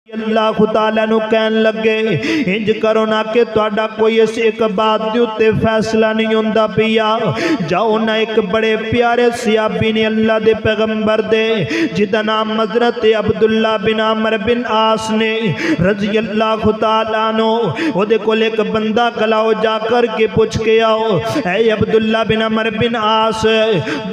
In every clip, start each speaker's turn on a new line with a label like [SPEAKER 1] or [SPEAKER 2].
[SPEAKER 1] اللہ تعالیٰ نو کہن لگے انج کرو نا کہ تہاڈا کوئی اس ایک بات دے اتے فیصلہ نہیں ہوندا پیا جاؤ نا ایک بڑے پیارے صحابی نے اللہ دے پیغمبر دے جدا نام حضرت عبداللہ بن عمرو بن عاص نے رضی اللہ تعالیٰ عنہ او دے کول ایک بندہ کلاؤ جا کر کے پوچھ کے آؤ اے عبداللہ بن عمرو بن عاص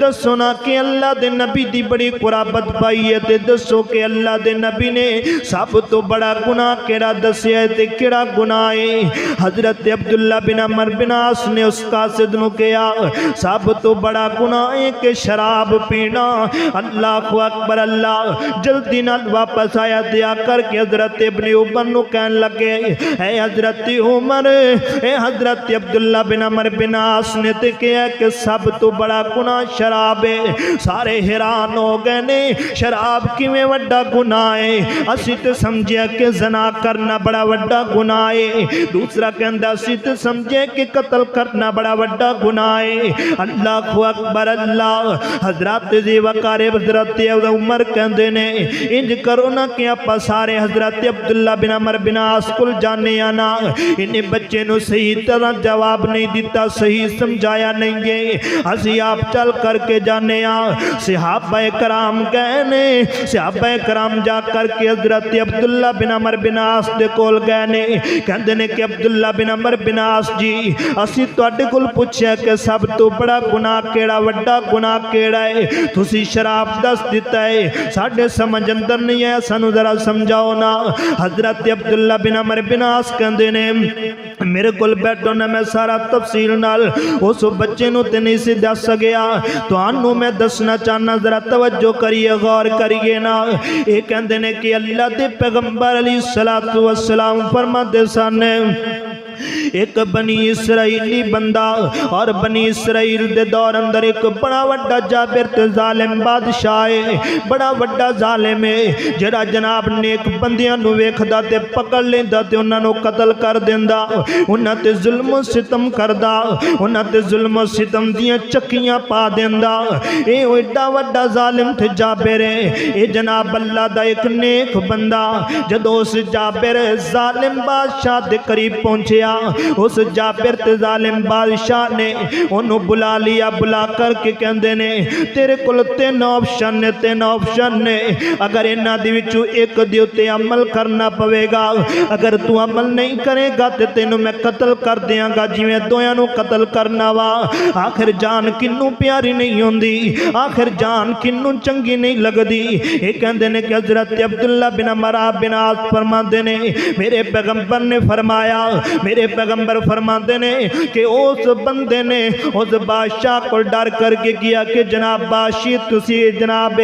[SPEAKER 1] دسو نا کہ اللہ دے نبی دی بڑی قرابت پائی ہے تے دسو کہ اللہ دے نبی نے سب تو بڑا گناہ کیڑا دسیا ہے تے کیڑا گناہ ہے حضرت عبداللہ بن عمرو بن عاص نے اس قاصد نو کہا سب تو بڑا گناہ ہے کہ شراب پینا اللہ اکبر اللہ جلدی نال واپس آیا دیا کر کے حضرت ابن عمر نو کہن لگے اے حضرت عمر اے حضرت عبداللہ بن عمرو بن عاص نے تے کہا کہ سب تو بڑا گناہ شراب ہے سارے حیران ہو گئے نے شراب کیویں وڈا گناہ ہے اسی تے سمجھیا کہ زنا کرنا بڑا وڈا گناہ ہے دوسرا کہندا اسی تے سمجھے کہ قتل کرنا بڑا وڈا گناہ ہے اللہ اکبر اللہ حضرت دی وقار حضرت عمر کہندے نے انج کرو نا کہ آپا سارے حضرت عبداللہ بن عمرو بن عاص کول جانے آنا انہیں بچے نو صحیح طرح جواب نہیں دیتا صحیح سمجھایا نہیں گے اسی آپ چل کر کے جانے صحابہ کرام کہنے صحابہ کرام جا کر کے حضرت عبداللہ بن عمرو بن عاص دے کول گئے نے کہندے نے کہ عبداللہ بن عمرو بن عاص جی اسی تواڈے کول پوچھیا کہ سب تو بڑا گناہ کیڑا وڈا گناہ کیڑا ہے تسی شراب دس دیتا ہے ساڈے سمجھ اندر نہیں ہے سانو ذرا سمجھاؤ نا حضرت عبداللہ بن عمرو بن عاص کہندے نے میرے کول بیٹھو نا میں سارا تفصیل نال اس بچے نو تے نہیں سی دس سکیا تانوں میں دسنا چاہنا ذرا توجہ کریے غور کریے نا یہ کہندے نے کہ اللہ دے پیغمبر علیہ السلام فرماتے سن ایک بنی اسرائیلی بندہ اور بنی اسرائیل دے دور اندر ایک بڑا وڈا جابر تے ظالم بادشاہ ہے بڑا وڈا ظالم ہے جڑا جناب نیک بندیاں نو ویکھدا تے پکڑ لیندا تے انہاں نو قتل کر دیندا انہاں تے ظلم و ستم کردا انہاں تے ظلم و ستم دیاں چکیاں پا دیندا اے ایڈا وڈا ظالم تے جابر ہے اے جناب اللہ دا ایک نیک بندہ جدوں اس جابر ظالم بادشاہ دے قریب پہنچیا اس جابر تے ظالم بادشاہ نے انہوں بلا لیا بلا کر کے کہندے نے تیرے کل تین آپشن نے اگر انہاں دی وچوں ایک دی اتے عمل کرنا پوے گا اگر تو عمل نہیں کرے گا تے تینوں میں قتل کر دیاں گا جویں دویاں نو قتل کرنا وا آخر جان کنوں پیاری نہیں ہوندی آخر جان کنوں چنگی نہیں لگدی اے کہندے نے کہ حضرت عبداللہ بن عمرو بن عاص فرماندے نے میرے پیغمبر نے فرمایا میرے پیغمبر فرماندے نے کہ اس بندے نے اس بادشاہ کو ڈر کر کے کیا کہ جناب بادشاہ تسی جناب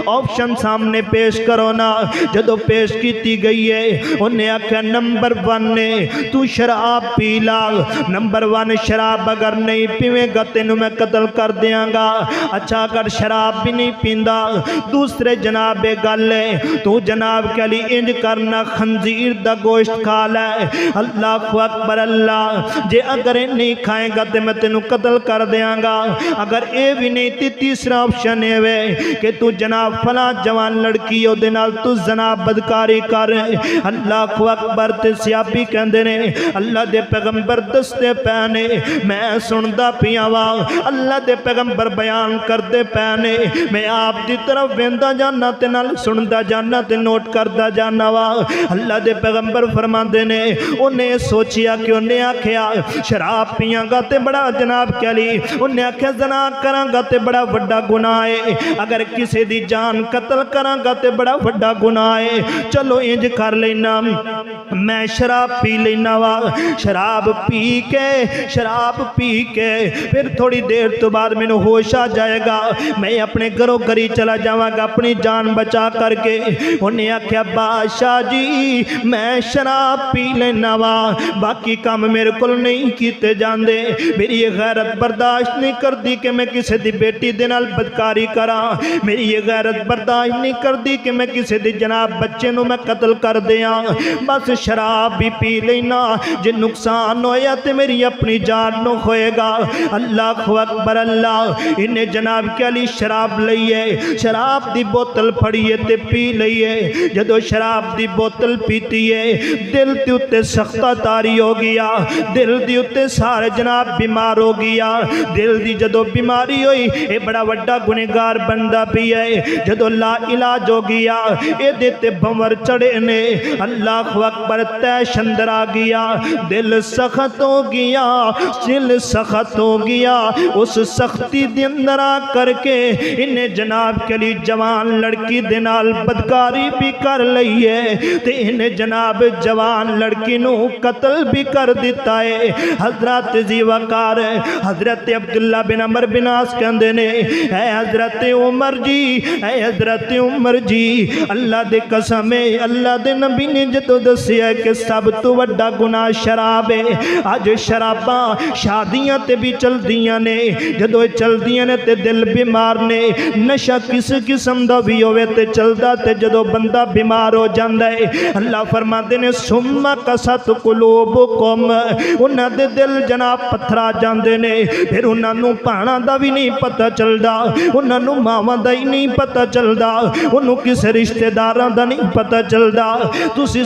[SPEAKER 1] آپشن سامنے پیش کرو نا جدو پیش کیتی گئی ہے انہیں آکھا نمبر 1 نے تو شراب پی لا نمبر 1 شراب اگر نہیں پیویں گا تینوں میں قتل کر دیاں گا اچھا اگر شراب بھی نہیں پیندا دوسرے جناب گل ہے تو جناب کے لیے انج کرنا خنزیر دا گوشت کھا لے اللہ اکبر اللہ جے اگر نہیں کھائیں گا تے میں تینوں قتل کر دیاں گا اگر اے بھی نہیں تی تیسرا آپشن ہے کہ تو جناب فلاں جوان لڑکی او دے نال تو زنا بدکاری کر اللہ اکبر تے صحابی کہندے نے اللہ دے پیغمبر دستے پہنے میں سندا پیاں وا اللہ دے پیغمبر بیان کردے پہنے میں آپ دی طرف ویندا جانا تے نال سندا جانا تے نوٹ کردا جانا وا اللہ دے پیغمبر فرماندے نے انہیں سوچیا کہ انہیں آکھیا شراب پیاں گا تے بڑا جناب کیا لی انہیں آکھیا زنا کراں گا تے بڑا وڈا گناہ ہے اگر کسی دی جان قتل کراں گا تے بڑا وڈا گناہ ہے چلو انج کر لینا میں شراب پی لینا وا شراب پی کے پھر تھوڑی دیر تو بعد میں ہوش آ جائے گا میں اپنے گھروں گھری چلا جاواں گا اپنی جان بچا کر کے انہیں آکھیا بادشاہ جی میں شراب پی لینا وا باقی کام میرے کل نہیں کیتے جاندے میری یہ غیرت برداشت نہیں کر دی کہ میں کسی دی بیٹی دے نال بدکاری کراں میری یہ غیرت برداشت نہیں کر دی کہ میں کسی دی جناب بچے نو میں قتل کر دیاں بس بس شراب بھی پی لینا جے نقصان ہویا تے میری اپنی جان نو ہوئے گا۔ اللہ اکبر اللہ، انہیں جناب کے علی شراب لئیے، شراب دی بوتل پھڑیے تے پی لئیے۔ جدو شراب دی بوتل پیتی ہے دل دی اتے سختہ تاری ہو گیا، دل دی اتے سارے جناب بیمار ہو گیا۔ دل دی جدو بیماری ہوئی اے بڑا وڈا گنہگار بندہ بھی ہے، جدو لا علاج ہو گیا اے دیتے بھنور چڑے نے، اللہ اکبر تیش اندر آ گیا، دل سخت ہو گیا، دل سخت ہو گیا۔ اس سختی دے اندر آ کر کے انہیں جناب کے لیے جوان لڑکی دے نال بدکاری بھی کر لئیے تے انہیں جناب جوان لڑکی نو قتل بھی کر دیتا ہے۔ حضرت زی وقار حضرت عبداللہ بن عمر بن عاص کہندے نے، اے حضرت عمر جی، اے حضرت عمر جی، اللہ دے قسم ہے، اللہ دے نبی نے جدو دسیا کہ سب تو وڈا گناہ شراب ہے۔ آج شراباں شادیاں تے بھی چل دیاں نے، جدو چل دیاں نے تے دل بیمار نے، نشہ کس قسم دا بھی ہوئے تے چل دا تے جدو بندہ بیمار ہو جاندہ ہے۔ اللہ فرماتے نے سُمَّ قَسَتْ قُلُوبُكُمْ، انہاں دے دل جناب پتھرا جاندے نے، پھر انہاں نو پانا دا بھی نہیں پتہ چل دا، انہاں نو ماواں دا ہی نہیں پتہ چل دا، انہوں کس رشتہ داراں دا نہیں پتہ چل دا۔ تسی